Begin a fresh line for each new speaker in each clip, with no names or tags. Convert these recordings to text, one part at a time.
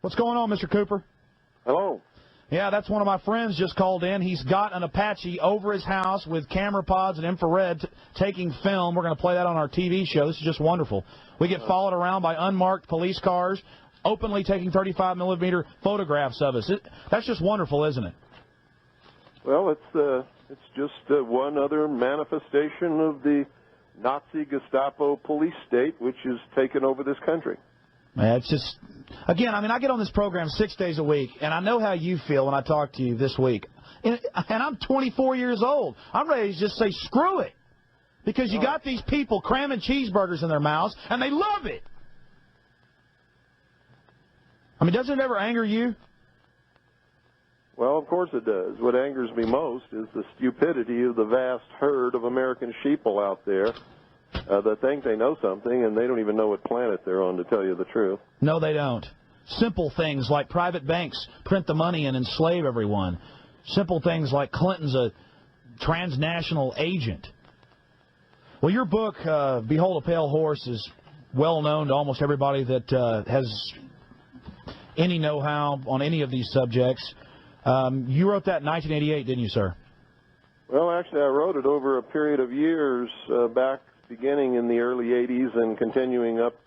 What's going on, Mr. Cooper?
Hello.
Yeah, that's one of my friends just called in. He's got an Apache over his house with camera pods and infrared taking film. We're going to play that on our TV show. This is just wonderful. We get followed around by unmarked police cars, openly taking 35mm photographs of us. That's just wonderful, isn't it?
Well, it's just one other manifestation of the Nazi Gestapo police state, which has taken over this country.
It's just, again, I mean, I get on this program 6 days a week, and I know how you feel when I talk to you this week. And I'm 24 years old. I'm ready to just say, screw it. Because you got these people cramming cheeseburgers in their mouths, and they love it. I mean, doesn't it ever anger you?
Well, of course it does. What angers me most is the stupidity of the vast herd of American sheeple out there that think they know something, and they don't even know what planet they're on, to tell you the truth.
No, they don't. Simple things like private banks print the money and enslave everyone. Simple things like Clinton's a transnational agent. Well, your book, Behold a Pale Horse, is well known to almost everybody that has any know-how on any of these subjects. You wrote that in 1988, didn't you, sir?
Well, actually, I wrote it over a period of years back beginning in the early 80s and continuing up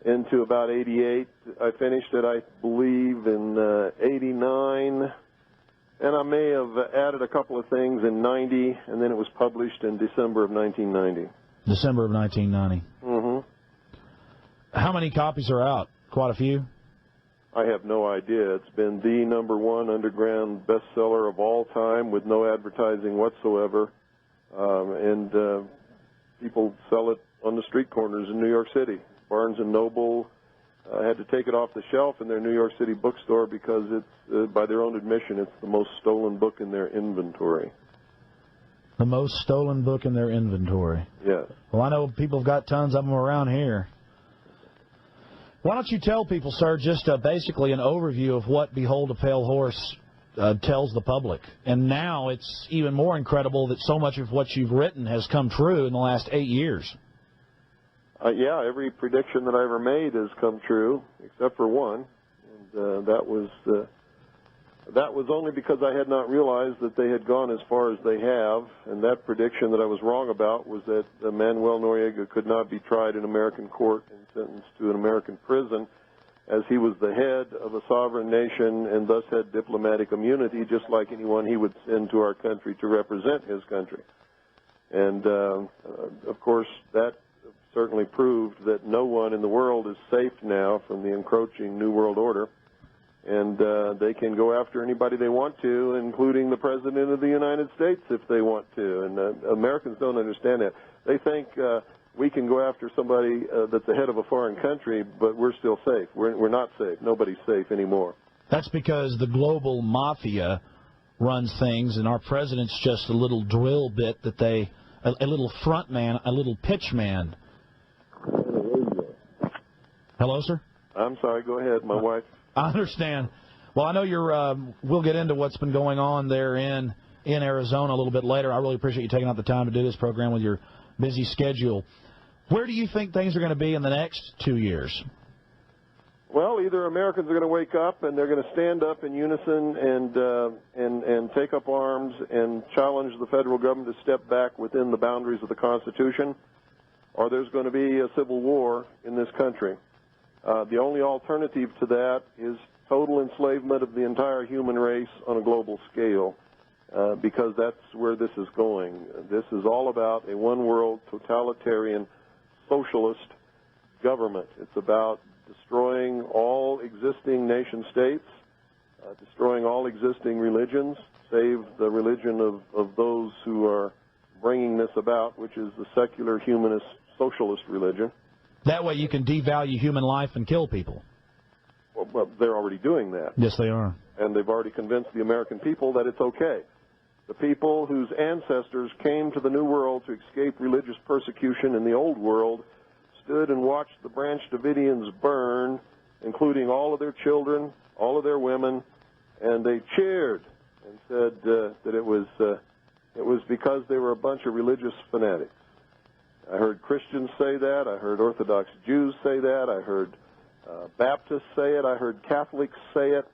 into about 88. I finished it, I believe, in 89, and I may have added a couple of things in 90, and then it was published in December of 1990.
December of 1990.
Mm-hmm.
How many copies are out? Quite a few?
I have no idea. It's been the #1 underground bestseller of all time with no advertising whatsoever, and people sell it on the street corners in New York City. Barnes & Noble had to take it off the shelf in their New York City bookstore because it's, by their own admission, it's the most stolen book in their inventory.
The most stolen book in their inventory?
Yes.
Well, I know people have got tons of them around here. Why don't you tell people, sir, just basically an overview of what Behold a Pale Horse tells the public. And now it's even more incredible that so much of what you've written has come true in the last 8 years.
Yeah, every prediction that I ever made has come true, except for one. And that was only because I had not realized that they had gone as far as they have. And that prediction that I was wrong about was that Manuel Noriega could not be tried in American court and sentenced to an American prison, as he was the head of a sovereign nation and thus had diplomatic immunity, just like anyone he would send to our country to represent his country. And, of course, that certainly proved that no one in the world is safe now from the encroaching New World Order. And they can go after anybody they want to, including the President of the United States if they want to. And Americans don't understand that. They think we can go after somebody that's the head of a foreign country, but we're still safe. We're not safe. Nobody's safe anymore.
That's because the global mafia runs things, and our president's just a little drill bit that they, a little front man, a little pitch man. Hello, sir?
I'm sorry. Go ahead. My wife.
I understand. Well, I know you're, we'll get into what's been going on there in Arizona a little bit later. I really appreciate you taking out the time to do this program with your busy schedule. Where do you think things are going to be in the next 2 years?
Well, either Americans are going to wake up and they're going to stand up in unison and take up arms and challenge the federal government to step back within the boundaries of the Constitution, or there's going to be a civil war in this country. The only alternative to that is total enslavement of the entire human race on a global scale, because that's where this is going. This is all about a one-world, totalitarian, socialist government. It's about destroying all existing nation-states, destroying all existing religions, save the religion of those who are bringing this about, which is the secular, humanist, socialist religion.
That way you can devalue human life and kill people.
Well, they're already doing that.
Yes, they are.
And they've already convinced the American people that it's okay. The people whose ancestors came to the New World to escape religious persecution in the Old World stood and watched the Branch Davidians burn, including all of their children, all of their women, and they cheered and said that it was because they were a bunch of religious fanatics. I heard Christians say that. I heard Orthodox Jews say that. I heard Baptists say it. I heard Catholics say it.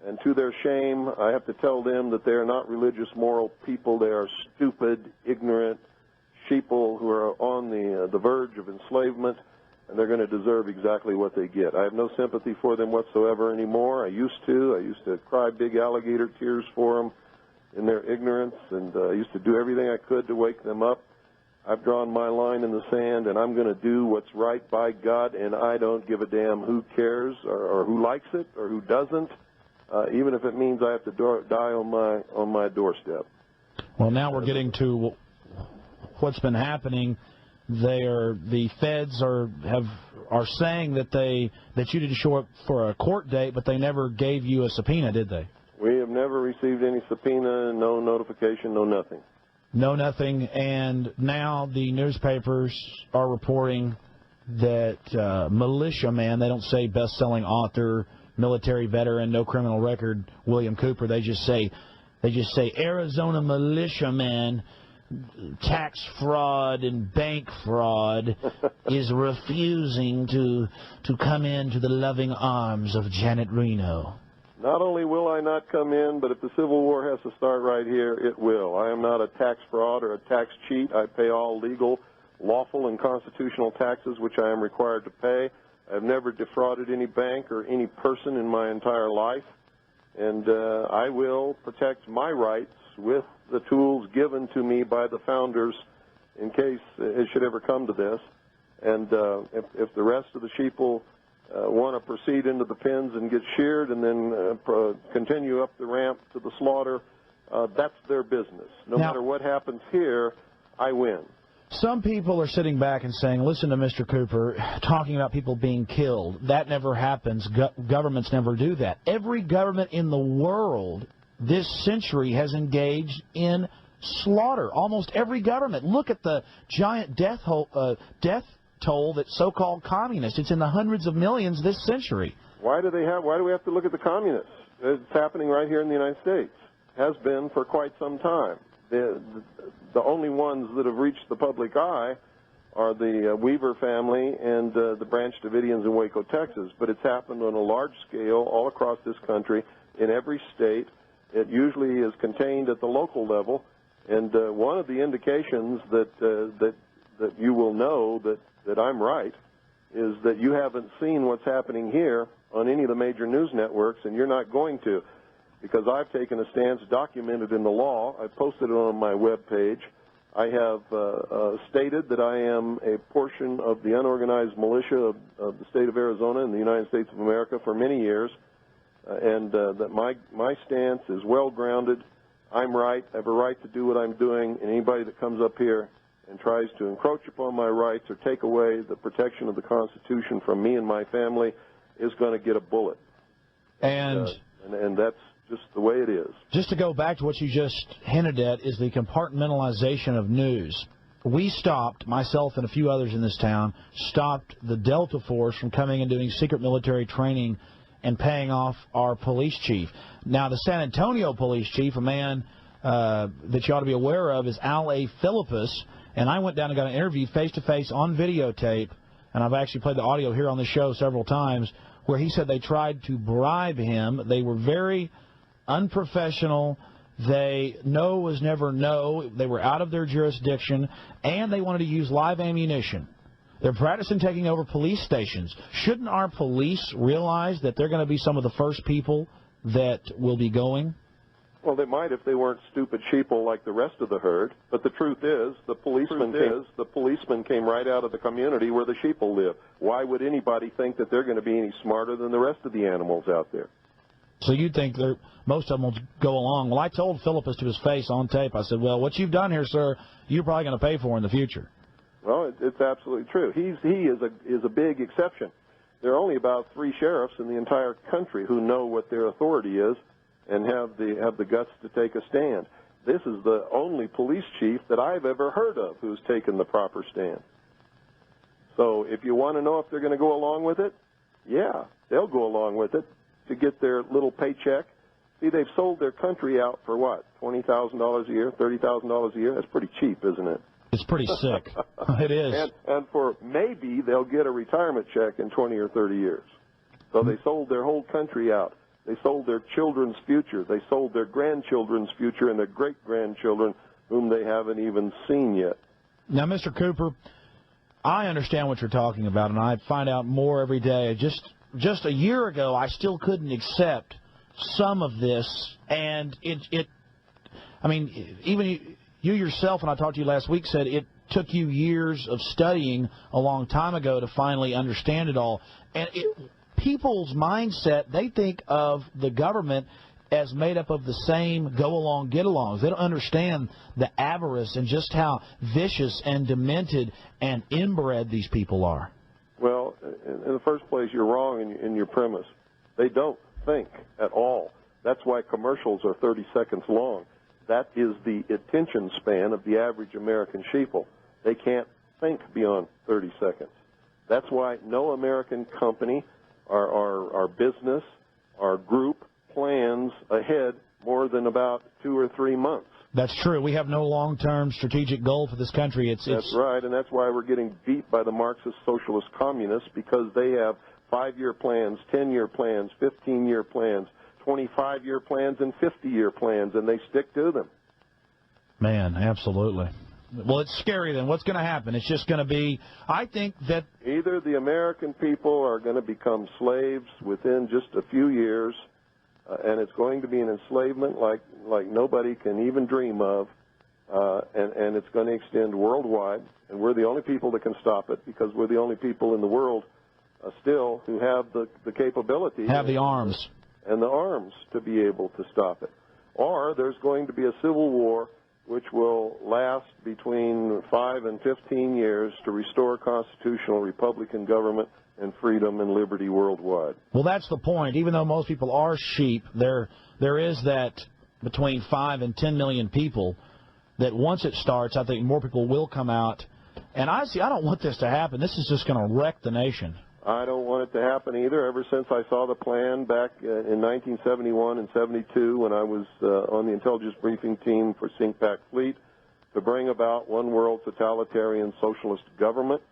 And to their shame, I have to tell them that they are not religious, moral people. They are stupid, ignorant sheeple who are on the verge of enslavement, and they're going to deserve exactly what they get. I have no sympathy for them whatsoever anymore. I used to. I used to cry big alligator tears for them in their ignorance, and I used to do everything I could to wake them up. I've drawn my line in the sand, and I'm going to do what's right by God, and I don't give a damn who cares or who likes it or who doesn't. Even if it means I have to die on my doorstep.
Well, now we're getting to what's been happening. The feds are saying that you didn't show up for a court date, but they never gave you a subpoena, did they?
We have never received any subpoena, no notification, no nothing.
No nothing, and now the newspapers are reporting that militiaman, they don't say best-selling author, military veteran, no criminal record, William Cooper. They just say Arizona militiaman, tax fraud and bank fraud is refusing to come into the loving arms of Janet Reno.
Not only will I not come in, but if the Civil War has to start right here, it will. I am not a tax fraud or a tax cheat. I pay all legal, lawful, and constitutional taxes which I am required to pay. I've never defrauded any bank or any person in my entire life, and I will protect my rights with the tools given to me by the founders in case it should ever come to this. And if the rest of the sheeple want to proceed into the pens and get sheared and then continue up the ramp to the slaughter, that's their business. No matter what happens here, I win.
Some people are sitting back and saying, listen to Mr. Cooper talking about people being killed. That never happens. Governments never do that. Every government in the world this century has engaged in slaughter. Almost every government. Look at the giant death toll that's so-called communist. It's in the hundreds of millions this century.
Why do we have to look at the communists? It's happening right here in the United States. Has been for quite some time. The only ones that have reached the public eye are the Weaver family and the Branch Davidians in Waco, Texas. But it's happened on a large scale all across this country, in every state. It usually is contained at the local level. And one of the indications that you will know that I'm right is that you haven't seen what's happening here on any of the major news networks, and you're not going to. Because I've taken a stance documented in the law. I posted it on my webpage. I have stated that I am a portion of the unorganized militia of the state of Arizona and the United States of America for many years, and that my stance is well-grounded. I'm right. I have a right to do what I'm doing, and anybody that comes up here and tries to encroach upon my rights or take away the protection of the Constitution from me and my family is going to get a bullet. And that's just the way it is. Just
to go back to what you just hinted at is the compartmentalization of news. We stopped, myself and a few others in this town, stopped the Delta Force from coming and doing secret military training and paying off our police chief. Now, the San Antonio police chief, a man that you ought to be aware of, is Al A. Philippus, and I went down and got an interview face-to-face on videotape, and I've actually played the audio here on the show several times, where he said they tried to bribe him. They were very unprofessional. No was never no. They were out of their jurisdiction, and they wanted to use live ammunition. They're practicing taking over police stations. Shouldn't our police realize that they're going to be some of the first people that will be going?
Well, they might if they weren't stupid sheeple like the rest of the herd. But the truth is, the policeman came right out of the community where the sheeple live. Why would anybody think that they're going to be any smarter than the rest of the animals out there?
So you think most of them will go along. Well, I told Philippus to his face on tape, I said, well, what you've done here, sir, you're probably going to pay for in the future.
Well, it's absolutely true. He is a big exception. There are only about 3 sheriffs in the entire country who know what their authority is and have the guts to take a stand. This is the only police chief that I've ever heard of who's taken the proper stand. So if you want to know if they're going to go along with it, yeah, they'll go along with it to get their little paycheck. See, they've sold their country out for what, $20,000 a year, $30,000 a year? That's pretty cheap, isn't it?
It's pretty sick. It is.
And for maybe they'll get a retirement check in 20 or 30 years. So they sold their whole country out. They sold their children's future. They sold their grandchildren's future and their great-grandchildren, whom they haven't even seen yet.
Now, Mr. Cooper, I understand what you're talking about, and I find out more every day. Just a year ago, I still couldn't accept some of this, and I mean, even you yourself, when I talked to you last week, said it took you years of studying a long time ago to finally understand it all. And people's mindset, they think of the government as made up of the same go-along, get-alongs. They don't understand the avarice and just how vicious and demented and inbred these people are.
Well, in the first place, you're wrong in your premise. They don't think at all. That's why commercials are 30 seconds long. That is the attention span of the average American sheeple. They can't think beyond 30 seconds. That's why no American company, our business, our group plans ahead more than about 2 or 3 months.
That's true. We have no long-term strategic goal for this country.
That's right, and that's why we're getting beat by the Marxist socialist communists, because they have 5-year plans, 10-year plans, 15-year plans, 25-year plans, and 50-year plans, and they stick to them.
Man, absolutely. Well, it's scary then. What's going to happen? It's just going to be, I think that
either the American people are going to become slaves within just a few years, and it's going to be an enslavement like nobody can even dream of, and it's going to extend worldwide, and we're the only people that can stop it, because we're the only people in the world still who have the capability,
have the arms,
and the arms to be able to stop it. Or there's going to be a civil war which will last between 5 and 15 years to restore constitutional Republican government and freedom and liberty worldwide.
Well, that's the point. Even though most people are sheep, there is that between 5 and 10 million people that once it starts, I think more people will come out. And I don't want this to happen. This is just going to wreck the nation.
I don't want it to happen either. Ever since I saw the plan back in 1971 and 72 when I was on the intelligence briefing team for SINCPAC Fleet to bring about one world totalitarian socialist government,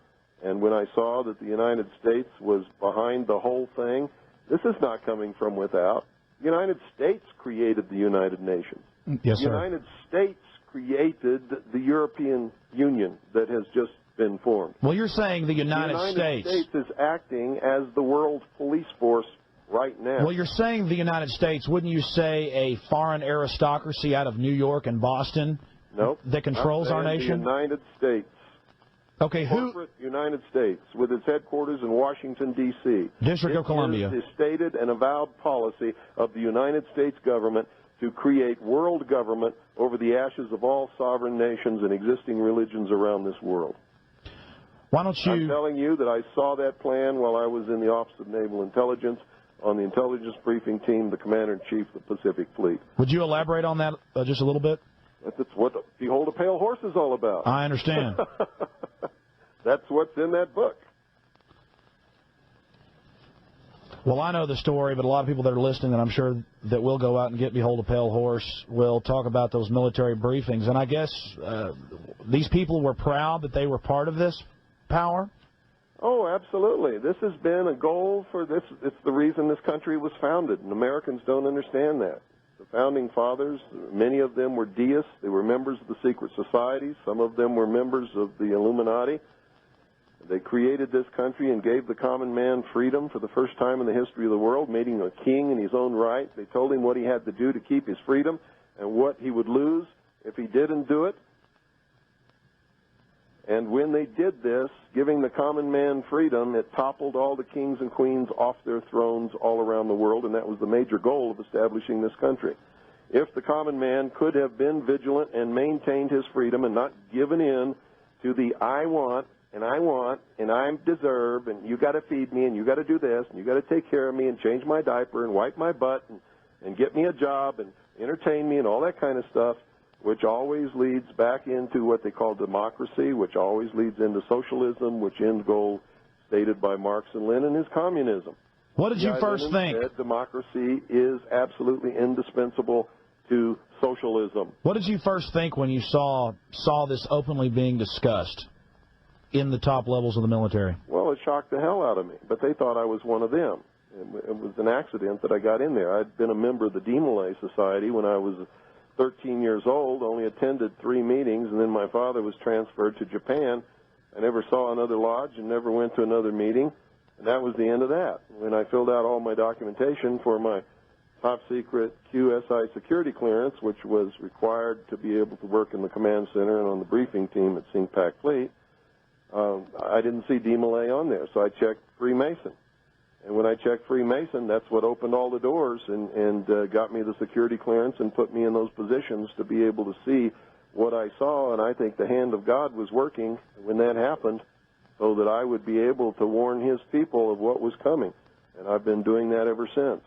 and when I saw that the United States was behind the whole thing, this is not coming from without. The United States created the United Nations.
Yes, sir.
The United States created the European Union that has just been formed.
Well, you're saying the United
States is acting as the world police force right now.
Well, you're saying the United States. Wouldn't you say a foreign aristocracy out of New York and Boston that controls our nation?
The United States.
Okay,
corporate United States, with its headquarters in Washington, D.C.
District of Columbia.
It is the stated and avowed policy of the United States government to create world government over the ashes of all sovereign nations and existing religions around this world.
Why don't you...
I'm telling you that I saw that plan while I was in the Office of Naval Intelligence on the intelligence briefing team, the Commander-in-Chief of the Pacific Fleet.
Would you elaborate on that just a little bit?
That's what Behold a Pale Horse is all about.
I understand.
That's what's in that book.
Well, I know the story, but a lot of people that are listening, and I'm sure that will go out and get Behold a Pale Horse, will talk about those military briefings. And I guess these people were proud that they were part of this power?
Oh, absolutely. This has been a goal for this. It's the reason this country was founded, and Americans don't understand that. The founding fathers, many of them were deists. They were members of the secret societies. Some of them were members of the Illuminati. They created this country and gave the common man freedom for the first time in the history of the world, made him a king in his own right. They told him what he had to do to keep his freedom and what he would lose if he didn't do it. And when they did this, giving the common man freedom, it toppled all the kings and queens off their thrones all around the world, and that was the major goal of establishing this country. If the common man could have been vigilant and maintained his freedom and not given in to the I want, and I deserve, and you got to feed me, and you got to do this, and you got to take care of me, and change my diaper, and wipe my butt, and get me a job, and entertain me, and all that kind of stuff, which always leads back into what they call democracy, which always leads into socialism, which end goal stated by Marx and Lenin is communism.
What did you first think?
Said democracy is absolutely indispensable to socialism.
What did you first think when you saw this openly being discussed in the top levels of the military?
Well, it shocked the hell out of me, but they thought I was one of them. It was an accident that I got in there. I'd been a member of the Demolay Society when I was 13 years old, only attended 3 meetings, and then my father was transferred to Japan. I never saw another lodge and never went to another meeting, and that was the end of that. When I filled out all my documentation for my top-secret QSI security clearance, which was required to be able to work in the command center and on the briefing team at CINCPAC Fleet, I didn't see Demolay on there, so I checked Freemason. And when I checked Freemason, that's what opened all the doors and got me the security clearance and put me in those positions to be able to see what I saw. And I think the hand of God was working when that happened so that I would be able to warn his people of what was coming. And I've been doing that ever since.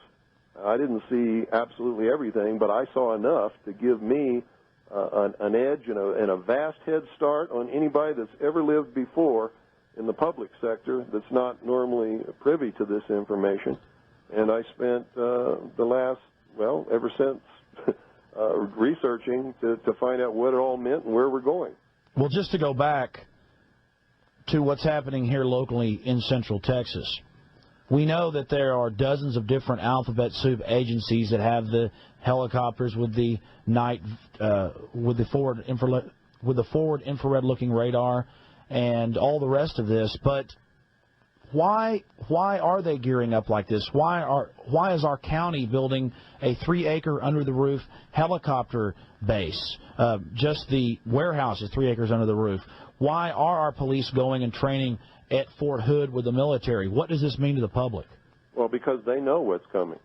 I didn't see absolutely everything, but I saw enough to give me an edge and a vast head start on anybody that's ever lived before in the public sector that's not normally privy to this information. And I spent the last, well, ever since, researching to find out what it all meant and where we're going.
Well, just to go back to what's happening here locally in Central Texas, we know that there are dozens of different alphabet soup agencies that have the helicopters with the night, with the forward infrared looking radar, and all the rest of this. But why are they gearing up like this? Why is our county building a 3-acre under the roof helicopter base? Just the warehouse is 3 acres under the roof. Why are our police going and training at Fort Hood with the military? What does this mean to the public?
Well, because they know what's coming.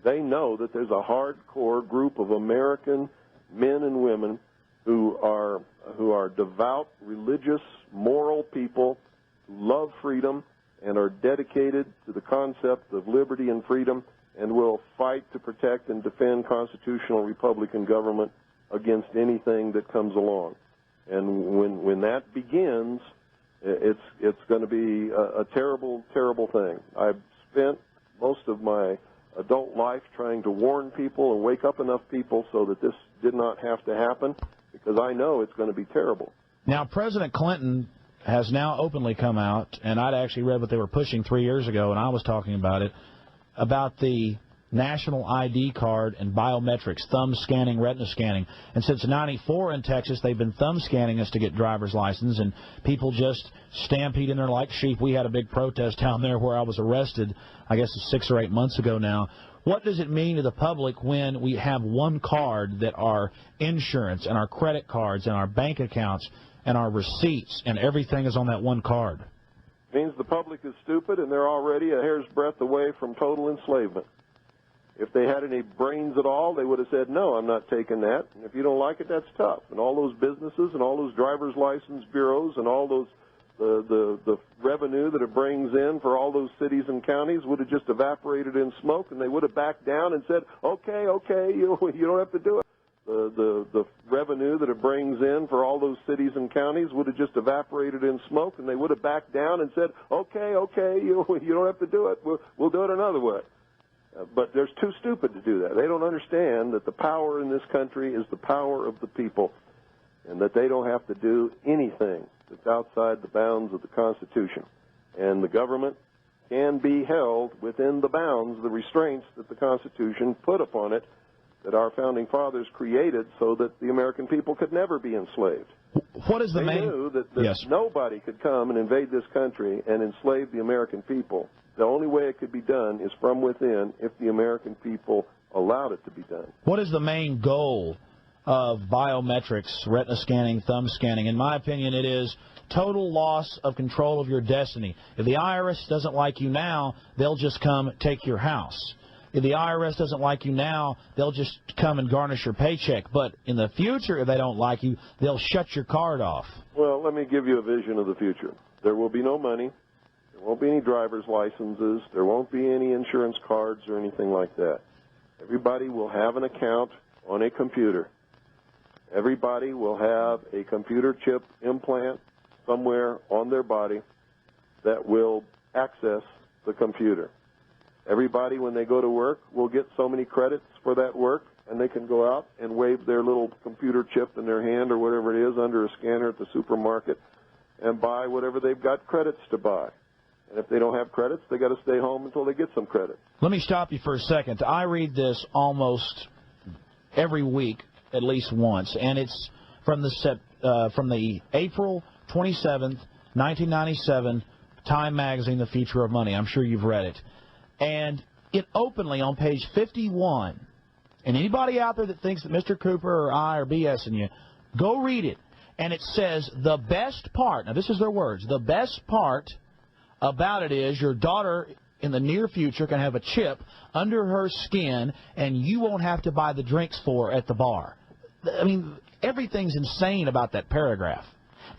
They know that there's a hardcore group of American men and women who are devout, religious, moral people who love freedom and are dedicated to the concept of liberty and freedom and will fight to protect and defend constitutional Republican government against anything that comes along. And when that begins, it's going to be a terrible, terrible thing. I've spent most of my adult life trying to warn people and wake up enough people so that this did not have to happen, because I know it's going to be terrible.
Now, President Clinton has now openly come out, and I'd actually read what they were pushing 3 years ago, and I was talking about it, about the national ID card and biometrics, thumb scanning, retina scanning. And since '94 in Texas, they've been thumb scanning us to get driver's license, and people just stampede in there like sheep. We had a big protest down there where I was arrested, I guess it's 6 or 8 months ago now. What does it mean to the public when we have one card that our insurance and our credit cards and our bank accounts and our receipts and everything is on that one card?
It means the public is stupid and they're already a hair's breadth away from total enslavement. If they had any brains at all, they would have said, no, I'm not taking that. And if you don't like it, that's tough. And all those businesses and all those driver's license bureaus and all those the revenue that it brings in for all those cities and counties would have just evaporated in smoke, and they would have backed down and said, okay, you don't have to do it. The revenue that it brings in for all those cities and counties would have just evaporated in smoke, and they would have backed down and said, okay, you don't have to do it. We'll do it another way. But they're too stupid to do that. They don't understand that the power in this country is the power of the people, and that they don't have to do anything that's outside the bounds of the Constitution. And the government can be held within the bounds, the restraints that the Constitution put upon it, that our founding fathers created so that the American people could never be enslaved.
What is the
they knew that
yes.
Nobody could come and invade this country and enslave the American people. The only way it could be done is from within if the American people allowed it to be done.
What is the main goal of biometrics, retina scanning, thumb scanning? In my opinion, it is total loss of control of your destiny. If the IRS doesn't like you now, they'll just come take your house. If the IRS doesn't like you now, they'll just come and garnish your paycheck. But in the future, if they don't like you, they'll shut your card off.
Well, let me give you a vision of the future. There will be no money. There won't be any driver's licenses. There won't be any insurance cards or anything like that. Everybody will have an account on a computer. Everybody will have a computer chip implant somewhere on their body that will access the computer. Everybody, when they go to work, will get so many credits for that work, and they can go out and wave their little computer chip in their hand or whatever it is under a scanner at the supermarket and buy whatever they've got credits to buy. And if they don't have credits, they got to stay home until they get some credits.
Let me stop you for a second. I read this almost every week, at least once, and it's from the April 27th, 1997 Time magazine, The Future of Money. I'm sure you've read it. And it openly on page 51, and anybody out there that thinks that Mr. Cooper or I are BSing you, go read it. And it says the best part, now this is their words, the best part about it is your daughter in the near future can have a chip under her skin and you won't have to buy the drinks for her at the bar. I mean, everything's insane about that paragraph.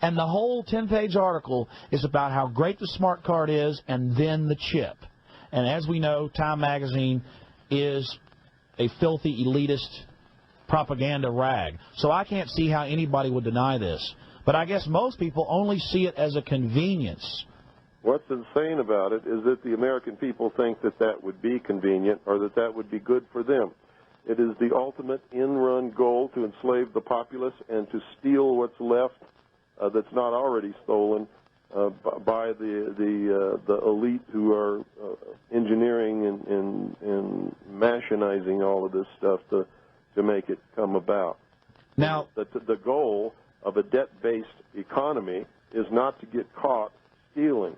And the whole 10-page article is about how great the smart card is and then the chip. And as we know, Time magazine is a filthy, elitist propaganda rag. So I can't see how anybody would deny this. But I guess most people only see it as a convenience.
What's insane about it is that the American people think that that would be convenient or that that would be good for them. It is the ultimate in-run goal to enslave the populace and to steal what's left that's not already stolen by the elite who are engineering and machinizing all of this stuff to make it come about.
Now,
the goal of a debt-based economy is not to get caught stealing.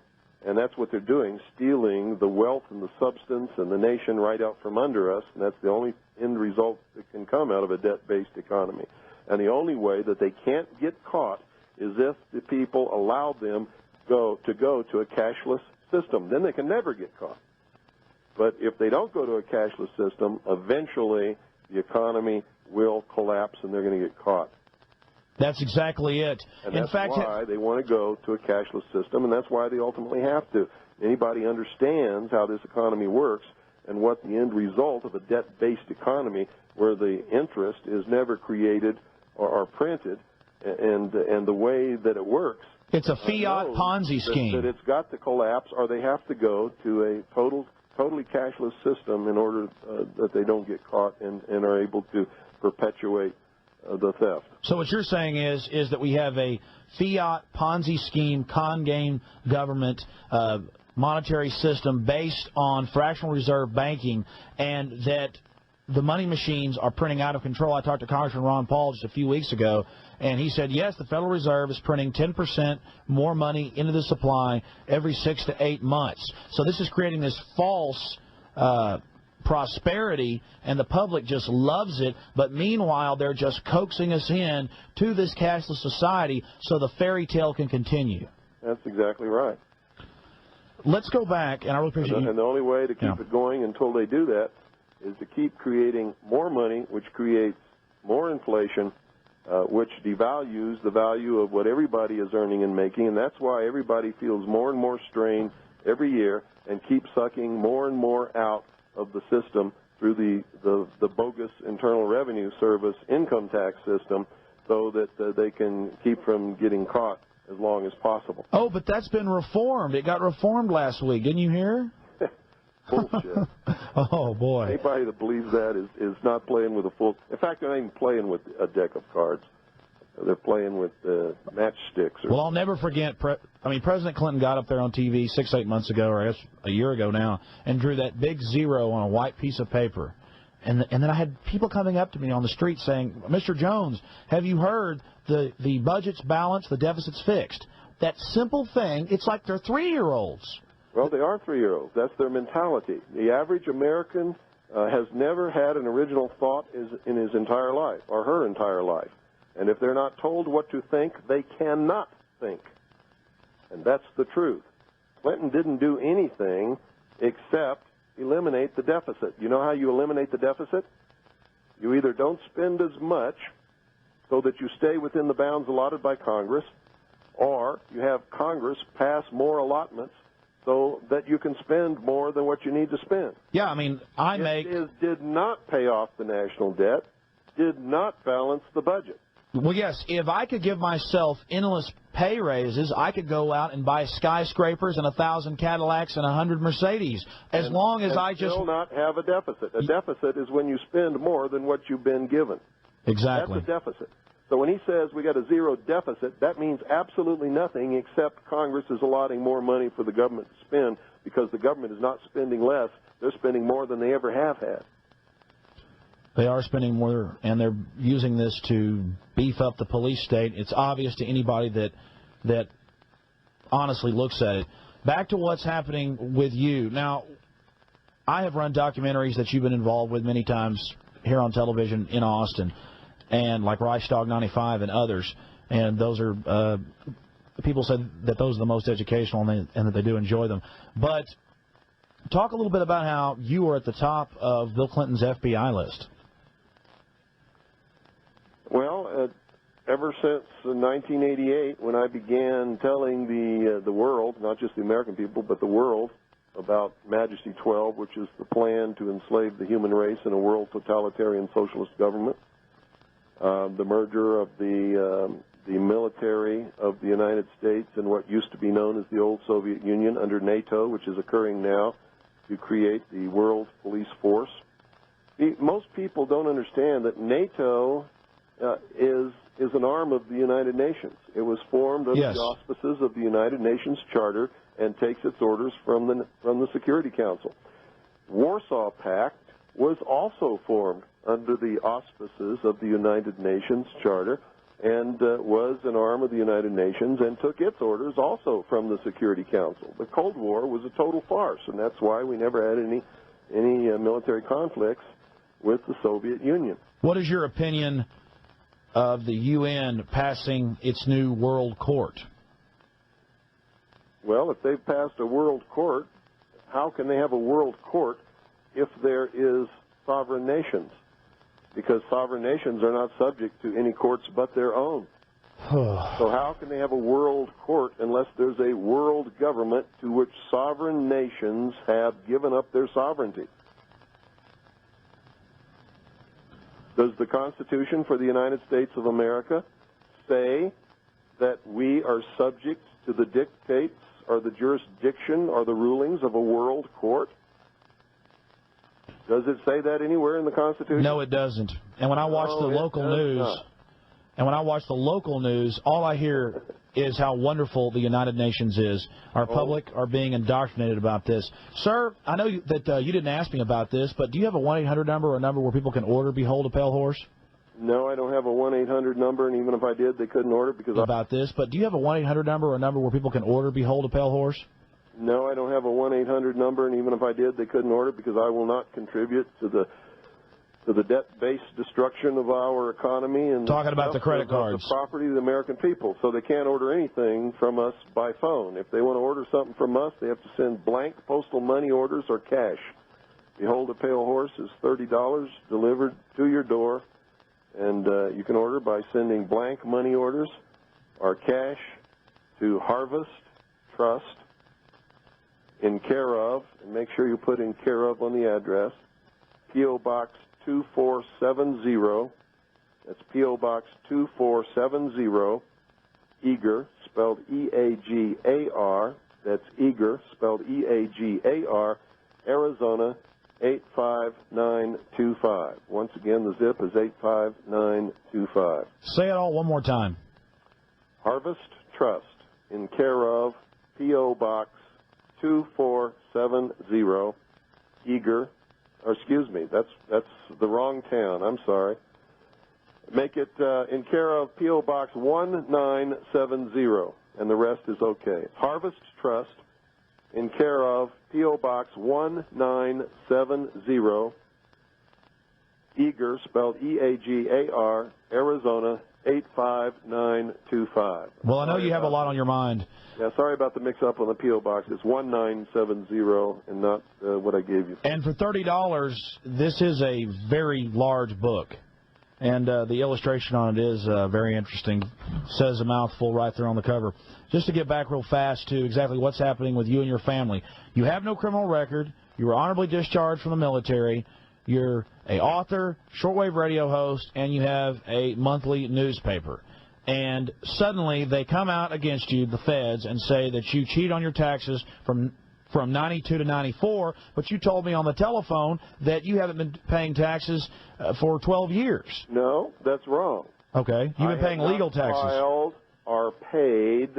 And that's what they're doing, stealing the wealth and the substance and the nation right out from under us. And that's the only end result that can come out of a debt-based economy. And the only way that they can't get caught is if the people allow them to go to a cashless system. Then they can never get caught. But if they don't go to a cashless system, eventually the economy will collapse and they're going to get caught.
That's exactly it.
And that's why they want to go to a cashless system, and that's why they ultimately have to. Anybody understands how this economy works and what the end result of a debt-based economy where the interest is never created or printed and the way that it works.
It's a fiat Ponzi scheme.
That it's got to collapse or they have to go to a totally cashless system in order that they don't get caught and are able to perpetuate the theft.
So what you're saying is that we have a fiat Ponzi scheme, con game government monetary system based on fractional reserve banking, and that the money machines are printing out of control. I talked to Congressman Ron Paul just a few weeks ago, and he said, yes, the Federal Reserve is printing 10% more money into the supply every 6 to 8 months. So this is creating this false prosperity, and the public just loves it. But meanwhile, they're just coaxing us in to this cashless society so the fairy tale can continue.
That's exactly right.
Let's go back, and I really appreciate you.
And the only way to keep it going until they do that is to keep creating more money, which creates more inflation, which devalues the value of what everybody is earning and making, and that's why everybody feels more and more strain every year and keeps sucking more and more out of the system through the bogus Internal Revenue Service income tax system so that they can keep from getting caught as long as possible.
Oh, but that's been reformed. It got reformed last week. Didn't you hear?
Bullshit.
Oh, boy.
Anybody that believes that is not playing with a full... In fact, they're not even playing with a deck of cards. They're playing with matchsticks.
Well, I'll never forget, President Clinton got up there on TV 6-8 months ago, or I guess a year ago now, and drew that big zero on a white piece of paper. And then I had people coming up to me on the street saying, Mr. Jones, have you heard the budget's balanced, the deficit's fixed? That simple thing, it's like they're 3-year-olds.
Well, they are 3-year-olds. That's their mentality. The average American has never had an original thought in his entire life, or her entire life. And if they're not told what to think, they cannot think. And that's the truth. Clinton didn't do anything except eliminate the deficit. You know how you eliminate the deficit? You either don't spend as much so that you stay within the bounds allotted by Congress, or you have Congress pass more allotments so that you can spend more than what you need to spend.
Yeah,
did not pay off the national debt, did not balance the budget.
Well, yes, if I could give myself endless pay raises, I could go out and buy skyscrapers and 1,000 Cadillacs and 100 Mercedes, as long as I just...
still not have a deficit. A deficit is when you spend more than what you've been given.
Exactly.
That's a deficit. So when he says we got a zero deficit, that means absolutely nothing except Congress is allotting more money for the government to spend because the government is not spending less. They're spending more than they ever have had.
They are spending more, and they're using this to beef up the police state. It's obvious to anybody that honestly looks at it. Back to what's happening with you. Now, I have run documentaries that you've been involved with many times here on television in Austin, and like Reichstag 95 and others. And those are, people said that those are the most educational and that they do enjoy them. But talk a little bit about how you were at the top of Bill Clinton's FBI list.
Well, ever since 1988, when I began telling the world, not just the American people, but the world, about Majesty 12, which is the plan to enslave the human race in a world totalitarian socialist government, the merger of the military of the United States and what used to be known as the old Soviet Union under NATO, which is occurring now, to create the world police force. Most people don't understand that NATO is an arm of the United Nations. It was formed under the auspices of the United Nations Charter and takes its orders from the Security Council. Warsaw Pact was also formed under the auspices of the United Nations Charter and was an arm of the United Nations and took its orders also from the Security Council. The Cold War was a total farce, and that's why we never had any military conflicts with the Soviet Union.
What is your opinion of the UN passing its new world court?
Well, if they've passed a world court, how can they have a world court if there is sovereign nations? Because sovereign nations are not subject to any courts but their own. So how can they have a world court unless there's a world government to which sovereign nations have given up their sovereignty? Does the Constitution for the United States of America say that we are subject to the dictates or the jurisdiction or the rulings of a world court? Does it say that anywhere in the Constitution?
No, it doesn't. And when I watch the local news, all I hear is how wonderful the United Nations is. Our public are being indoctrinated about this. Sir, I know that you didn't ask me about this, but do you have a 1-800 number or a number where people can order Behold a Pale Horse?
No, I don't have a 1-800 number, and even if I did, they couldn't order because
about this. But do you have a 1-800 number or a number where people can order Behold a Pale Horse?
No, I don't have a 1-800 number, and even if I did, they couldn't order because I will not contribute to the debt-based destruction of our economy and
talking about the credit cards,
the property of the American people. So they can't order anything from us by phone. If they want to order something from us, they have to send blank postal money orders or cash. Behold a Pale Horse is $30 delivered to your door, and you can order by sending blank money orders or cash to Harvest Trust in care of, and make sure you put in care of on the address, P.O. Box 2470, that's P.O. Box 2470, Eager, spelled E-A-G-A-R, that's Eager, spelled E-A-G-A-R, Arizona 85925. Once again, the zip is 85925.
Say it all one more time.
Harvest Trust, in care of, P.O. Box 2470, Eager, or excuse me, that's the wrong town. I'm sorry. Make it in care of P.O. Box 1970, and the rest is okay. Harvest Trust, in care of P.O. Box 1970, Eager, spelled E-A-G-A-R, Arizona 85925.
Well, I know you have a lot on your mind.
Yeah, sorry about the mix-up on the P.O. Box. It's 1970 and not what I gave you.
And for $30, this is a very large book. And the illustration on it is very interesting. Says a mouthful right there on the cover. Just to get back real fast to exactly what's happening with you and your family. You have no criminal record. You were honorably discharged from the military. You're an author, shortwave radio host, and you have a monthly newspaper. And suddenly they come out against you, the feds, and say that you cheat on your taxes from 92 to 94, but you told me on the telephone that you haven't been paying taxes for 12 years.
No, that's wrong.
Okay. You've been paying legal taxes.
Filed or paid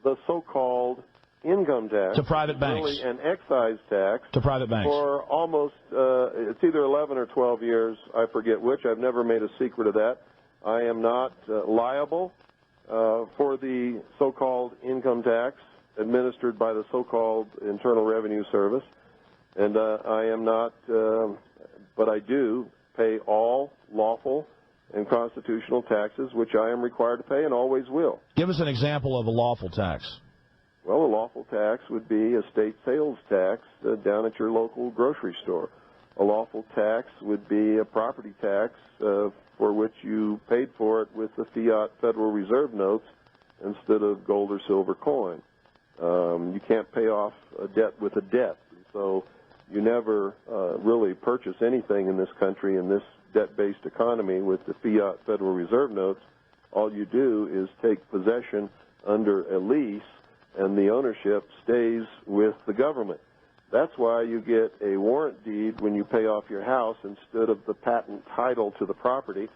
the so-called income tax
to private banks.
Really an excise tax
to private banks
for almost it's either 11 or 12 years. I forget which. I've never made a secret of that. I am not liable for the so-called income tax administered by the so-called Internal Revenue Service, and I am not, but I do pay all lawful and constitutional taxes, which I am required to pay and always will.
Give us an example of a lawful tax.
Well, a lawful tax would be a state sales tax down at your local grocery store. A lawful tax would be a property tax for which you paid for it with the fiat Federal Reserve notes instead of gold or silver coin. You can't pay off a debt with a debt. So you never really purchase anything in this country, in this debt-based economy, with the fiat Federal Reserve notes. All you do is take possession under a lease, and the ownership stays with the government. That's why you get a warrant deed when you pay off your house instead of the patent title to the property,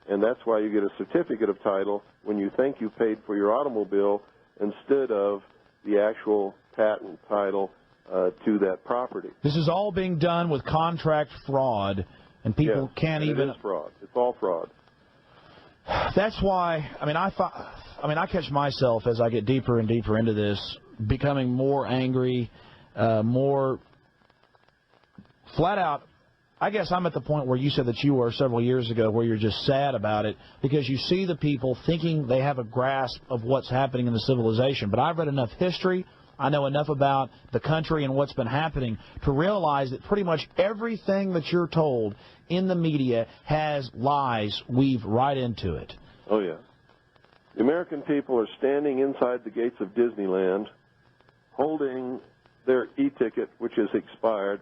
and that's why you get a certificate of title when you think you paid for your automobile instead of the actual patent title to that property.
This is all being done with contract fraud, and people can't even...
It is fraud. It's all fraud.
That's why, I catch myself as I get deeper and deeper into this, becoming more angry, more flat out. I guess I'm at the point where you said that you were several years ago, where you're just sad about it because you see the people thinking they have a grasp of what's happening in the civilization. But I've read enough history, I know enough about the country and what's been happening to realize that pretty much everything that you're told in the media has lies weaved right into it.
Oh, yeah. The American people are standing inside the gates of Disneyland holding their e-ticket, which is expired.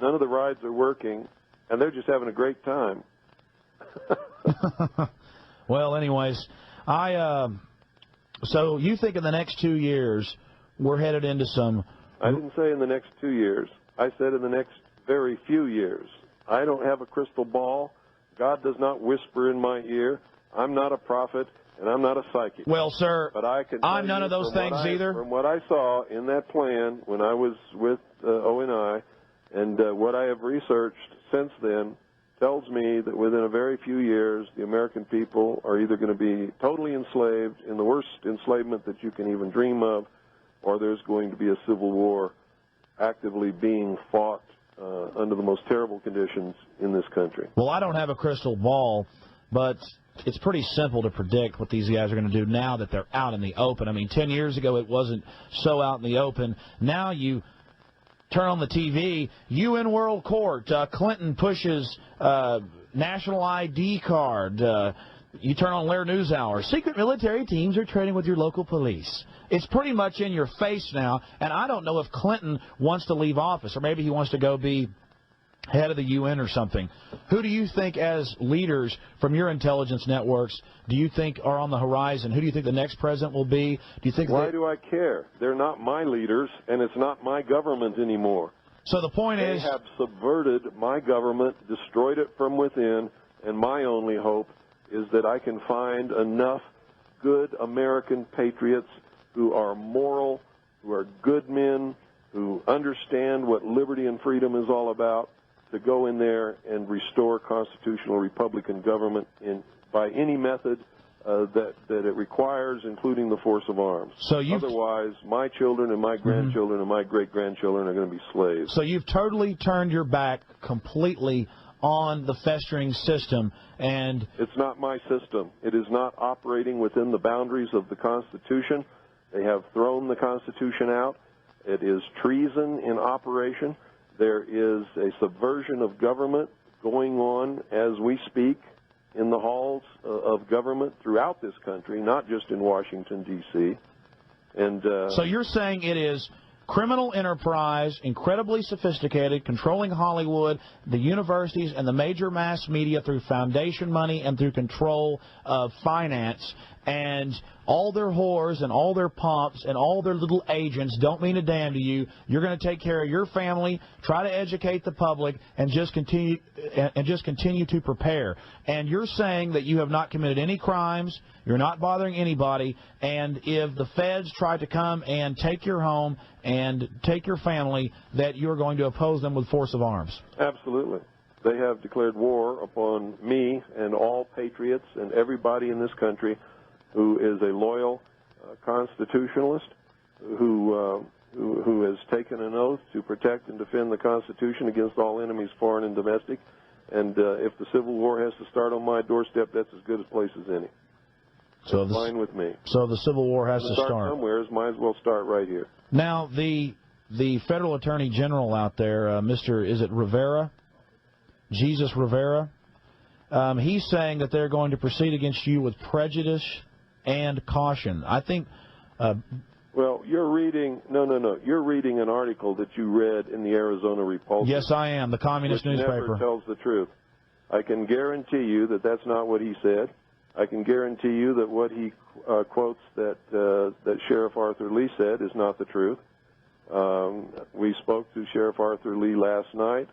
None of the rides are working, and they're just having a great time.
Well, anyways, so you think in the next 2 years we're headed into some...
I didn't say in the next 2 years. I said in the next very few years. I don't have a crystal ball. God does not whisper in my ear. I'm not a prophet, and I'm not a psychic.
Well, sir,
but I can
I'm none of those things either.
From what I saw in that plan when I was with O&I, and what I have researched since then tells me that within a very few years, the American people are either going to be totally enslaved in the worst enslavement that you can even dream of, or there's going to be a civil war actively being fought under the most terrible conditions in this country.
Well, I don't have a crystal ball, but it's pretty simple to predict what these guys are going to do now that they're out in the open. I mean, 10 years ago it wasn't so out in the open. Now you turn on the TV, UN World Court, Clinton pushes national ID card. You turn on Lair NewsHour, secret military teams are trading with your local police. It's pretty much in your face now, and I don't know if Clinton wants to leave office, or maybe he wants to go be head of the UN or something. Who do you think, as leaders from your intelligence networks, do you think are on the horizon? Who do you think the next president will be? Do you think?
Why do I care? They're not my leaders, and it's not my government anymore.
So the point is,
they have subverted my government, destroyed it from within, and my only hope is that I can find enough good American patriots who are moral, who are good men, who understand what liberty and freedom is all about, to go in there and restore constitutional Republican government by any method that it requires, including the force of arms. So otherwise, my children and my grandchildren and my great-grandchildren are going to be slaves.
So you've totally turned your back completely on the festering system, and...
It's not my system. It is not operating within the boundaries of the Constitution. They have thrown the Constitution out. It is treason in operation. There is a subversion of government going on as we speak in the halls of government throughout this country, not just in Washington, D.C. And
so you're saying it is criminal enterprise, incredibly sophisticated, controlling Hollywood, the universities, and the major mass media through foundation money and through control of finance. And all their whores and all their pomps and all their little agents don't mean a damn to you. You're going to take care of your family, try to educate the public, and just continue to prepare. And you're saying that you have not committed any crimes, you're not bothering anybody, and if the feds try to come and take your home and take your family, that you're going to oppose them with force of arms.
Absolutely. They have declared war upon me and all patriots and everybody in this country who is a loyal constitutionalist, who has taken an oath to protect and defend the Constitution against all enemies, foreign and domestic. And if the Civil War has to start on my doorstep, that's as good a place as any. So that's fine with me.
So the Civil War has to start
somewhere. Might as well start right here.
Now, the federal attorney general out there, Mr. Is it Rivera? Jesus Rivera, he's saying that they're going to proceed against you with prejudice and caution. I think...
well, you're reading... No. You're reading an article that you read in the Arizona Republic.
Yes, I am. The communist newspaper.
Never tells the truth. I can guarantee you that that's not what he said. I can guarantee you that what he quotes that Sheriff Arthur Lee said is not the truth. We spoke to Sheriff Arthur Lee last night.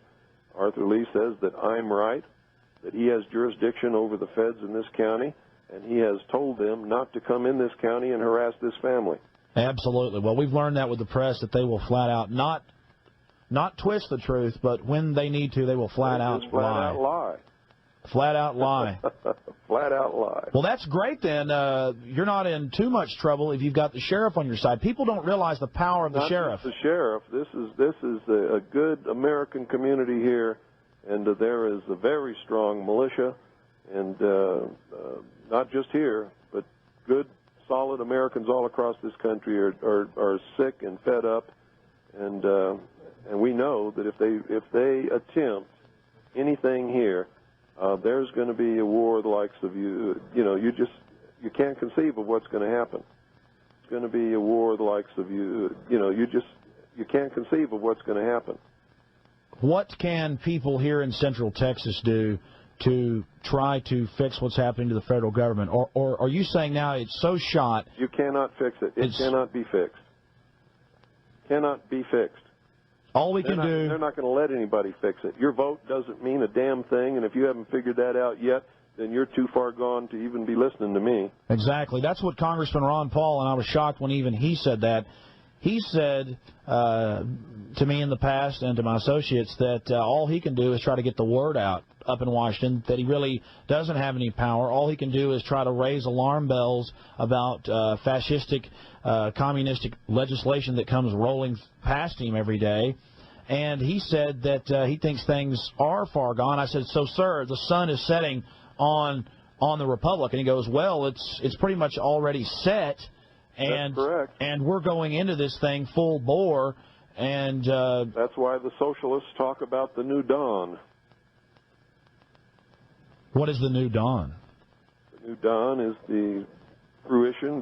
Arthur Lee says that I'm right, that he has jurisdiction over the feds in this county, and he has told them not to come in this county and harass this family.
Absolutely. Well, we've learned that with the press, that they will flat out not twist the truth, but when they need to, they will flat out lie.
Flat out lie.
Flat out lie.
Flat out lie.
Well, that's great then. You're not in too much trouble if you've got the sheriff on your side. People don't realize the power of the sheriff.
Not just the sheriff. This is a good American community here, and there is a very strong militia, and not just here, but good, solid Americans all across this country are sick and fed up, and we know that if they attempt anything here, there's going to be a war the likes of you can't conceive of what's going to happen. It's going to be a war the likes of you can't conceive of what's going to happen.
What can people here in Central Texas do to try to fix what's happening to the federal government? Or are you saying now it's so shot...
You cannot fix it. It cannot be fixed. Cannot be fixed.
All we can do...
They're not going to let anybody fix it. Your vote doesn't mean a damn thing, and if you haven't figured that out yet, then you're too far gone to even be listening to me.
Exactly. That's what Congressman Ron Paul, and I was shocked when even he said that. He said to me in the past and to my associates that all he can do is try to get the word out up in Washington, that he really doesn't have any power. All he can do is try to raise alarm bells about fascistic, communistic legislation that comes rolling past him every day. And he said that he thinks things are far gone. I said, so, sir, the sun is setting on the Republic. And he goes, well, it's pretty much already set. And,
that's correct.
And we're going into this thing full bore. And
that's why the socialists talk about the new dawn.
What is the new dawn?
The new dawn is the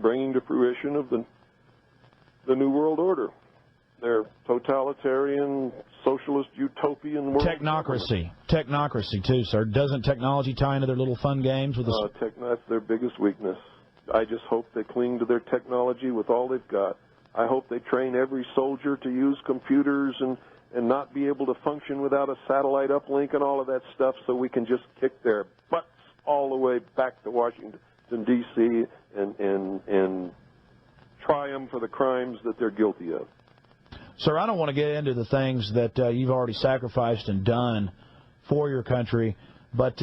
bringing to fruition of the New World Order. Their totalitarian, socialist, utopian world.
Technocracy, too, sir. Doesn't technology tie into their little fun games with the...
That's their biggest weakness. I just hope they cling to their technology with all they've got. I hope they train every soldier to use computers and not be able to function without a satellite uplink and all of that stuff, so we can just kick their butts all the way back to Washington, D.C. and try them for the crimes that they're guilty of.
Sir, I don't want to get into the things that you've already sacrificed and done for your country, but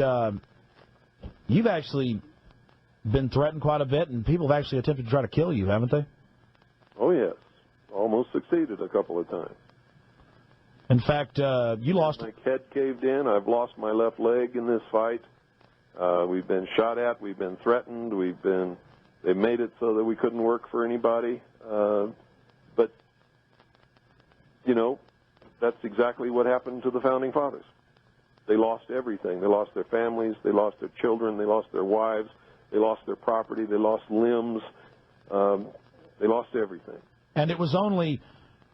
you've actually been threatened quite a bit, and people have actually attempted to try to kill you, haven't they?
Oh, yes. Almost succeeded a couple of times.
In fact, you lost...
My head caved in. I've lost my left leg in this fight. We've been shot at. We've been threatened. They made it so that we couldn't work for anybody. But, that's exactly what happened to the Founding Fathers. They lost everything. They lost their families. They lost their children. They lost their wives. They lost their property. They lost limbs. They lost everything.
And it was only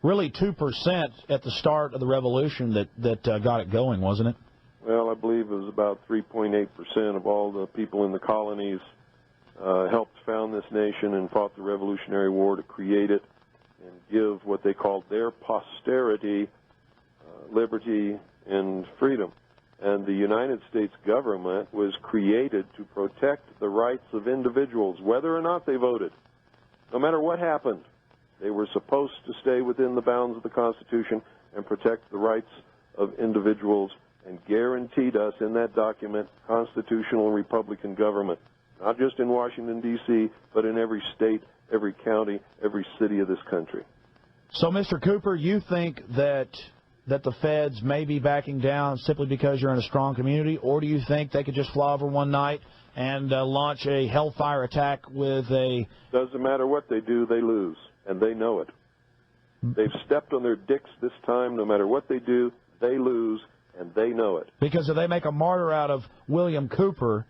really 2% at the start of the revolution that got it going, wasn't it?
Well, I believe it was about 3.8% of all the people in the colonies helped found this nation and fought the Revolutionary War to create it and give what they called their posterity liberty and freedom. And the United States government was created to protect the rights of individuals, whether or not they voted. No matter what happened, they were supposed to stay within the bounds of the Constitution and protect the rights of individuals, and guaranteed us in that document constitutional Republican government, not just in Washington, D.C., but in every state, every county, every city of this country.
So, Mr. Cooper, you think that the feds may be backing down simply because you're in a strong community, or do you think they could just fly over one night and launch a hellfire attack with a...
Doesn't matter what they do, they lose, and they know it. They've stepped on their dicks this time. No matter what they do, they lose, and they know it.
Because if they make a martyr out of William Cooper...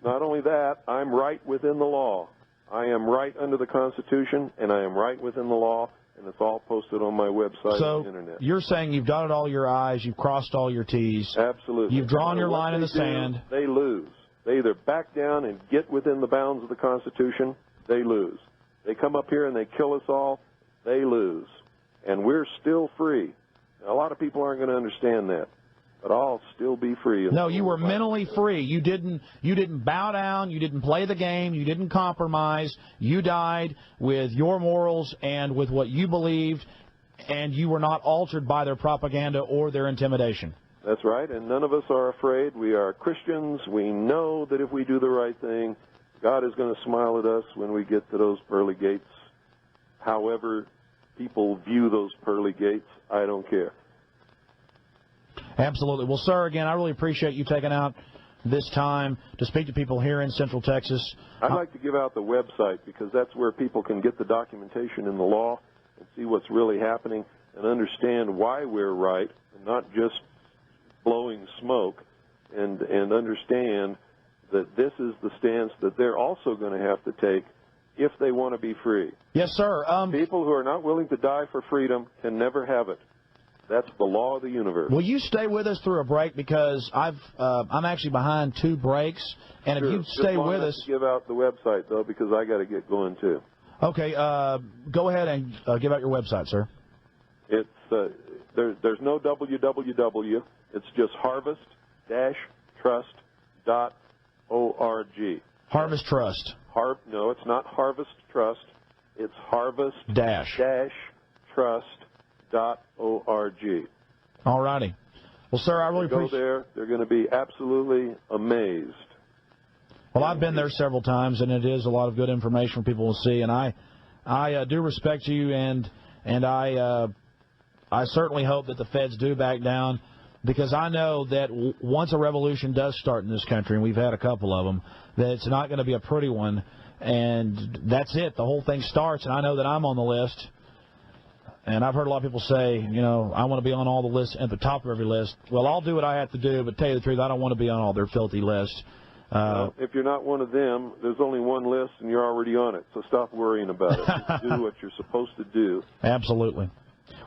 Not only that, I'm right within the law. I am right under the Constitution, and I am right within the law, and it's all posted on my website on the Internet.
So you're saying you've dotted all your I's, you've crossed all your T's.
Absolutely.
You've drawn your line in the sand.
They lose. They either back down and get within the bounds of the Constitution, they lose. They come up here and they kill us all, they lose. And we're still free. Now, a lot of people aren't going to understand that, but I'll still be free.
No, you were mentally free. You didn't bow down. You didn't play the game. You didn't compromise. You died with your morals and with what you believed, and you were not altered by their propaganda or their intimidation.
That's right, and none of us are afraid. We are Christians. We know that if we do the right thing, God is going to smile at us when we get to those pearly gates. However people view those pearly gates, I don't care.
Absolutely. Well, sir, again, I really appreciate you taking out this time to speak to people here in Central Texas.
I'd like to give out the website because that's where people can get the documentation in the law and see what's really happening and understand why we're right and not just blowing smoke, and understand that this is the stance that they're also going to have to take if they want to be free.
Yes, sir.
People who are not willing to die for freedom can never have it. That's the law of the universe.
Will you stay with us through a break, because I'm actually behind 2 breaks, and
sure.
If you stay with us,
give out the website though, because I got to get going too.
Okay, go ahead and give out your website, sir.
It's there's no www. It's just harvest-trust.org.
Harvest Trust.
No, it's not Harvest Trust. It's harvest-trust.org.
All righty. Well, sir, I really appreciate...
Go there. They're going to be absolutely amazed.
Well, I've been there several times, and it is a lot of good information people will see. And I do respect you, and I certainly hope that the feds do back down, because I know that once a revolution does start in this country, and we've had a couple of them, that it's not going to be a pretty one, and that's it. The whole thing starts, and I know that I'm on the list. And I've heard a lot of people say, you know, I want to be on all the lists, at the top of every list. Well, I'll do what I have to do, but tell you the truth, I don't want to be on all their filthy lists.
If you're not one of them, there's only one list, and you're already on it, so stop worrying about it. Just do what you're supposed to do.
Absolutely.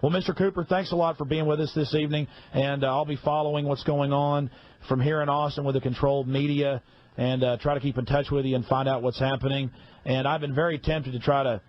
Well, Mr. Cooper, thanks a lot for being with us this evening, and I'll be following what's going on from here in Austin with the controlled media, and try to keep in touch with you and find out what's happening. And I've been very tempted to try to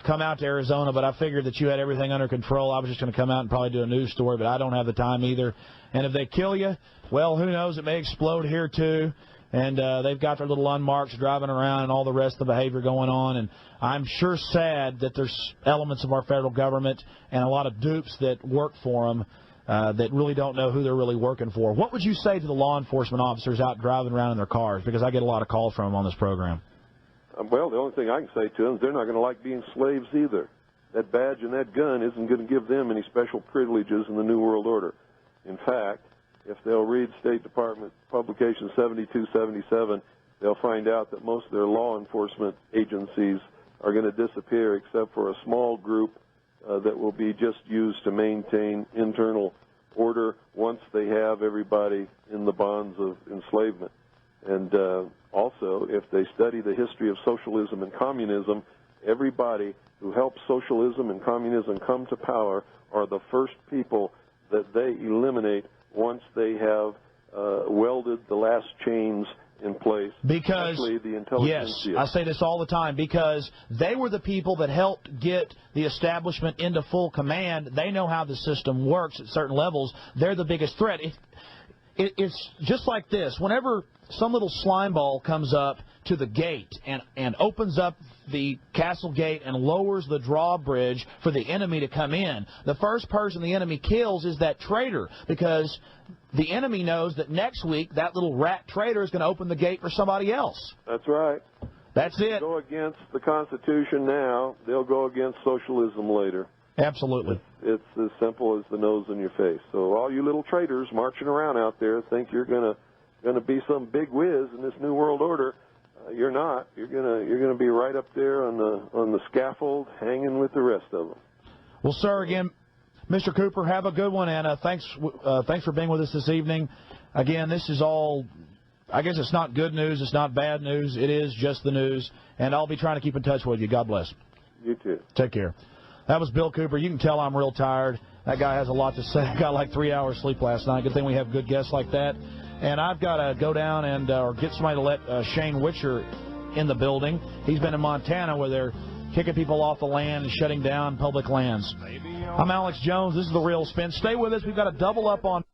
come out to Arizona, but I figured that you had everything under control. I was just going to come out and probably do a news story, but I don't have the time either. And if they kill you, well, who knows? It may explode here, too. And they've got their little unmarks driving around and all the rest of the behavior going on. And I'm sure sad that there's elements of our federal government and a lot of dupes that work for them that really don't know who they're really working for. What would you say to the law enforcement officers out driving around in their cars? Because I get a lot of calls from them on this program.
Well, the only thing I can say to them is they're not going to like being slaves either. That badge and that gun isn't going to give them any special privileges in the New World Order. In fact, if they'll read State Department Publication 7277, they'll find out that most of their law enforcement agencies are going to disappear except for a small group that will be just used to maintain internal order once they have everybody in the bonds of enslavement. And also, if they study the history of socialism and communism, everybody who helped socialism and communism come to power are the first people that they eliminate once they have welded the last chains in place,
because
especially the intelligence.
Yes, I say this all the time, because they were the people that helped get the establishment into full command. They know how the system works at certain levels. They're the biggest threat. It's just like this. Whenever some little slime ball comes up to the gate and opens up the castle gate and lowers the drawbridge for the enemy to come in, the first person the enemy kills is that traitor, because the enemy knows that next week that little rat traitor is going to open the gate for somebody else.
That's right.
That's it.
Go against the Constitution now, they'll go against socialism later.
Absolutely.
It's as simple as the nose in your face. So all you little traitors marching around out there think you're gonna be some big whiz in this new world order. You're not. You're gonna be right up there on the scaffold, hanging with the rest of them.
Well, sir, again, Mr. Cooper, have a good one, and thanks for being with us this evening. Again, this is all, I guess it's not good news, it's not bad news, it is just the news, and I'll be trying to keep in touch with you. God bless.
You too.
Take care. That was Bill Cooper. You can tell I'm real tired. That guy has a lot to say. I got like 3 hours sleep last night. Good thing we have good guests like that. And I've got to go down and or get somebody to let Shane Witcher in the building. He's been in Montana where they're kicking people off the land and shutting down public lands. I'm Alex Jones. This is The Real Spin. Stay with us. We've got a double up on...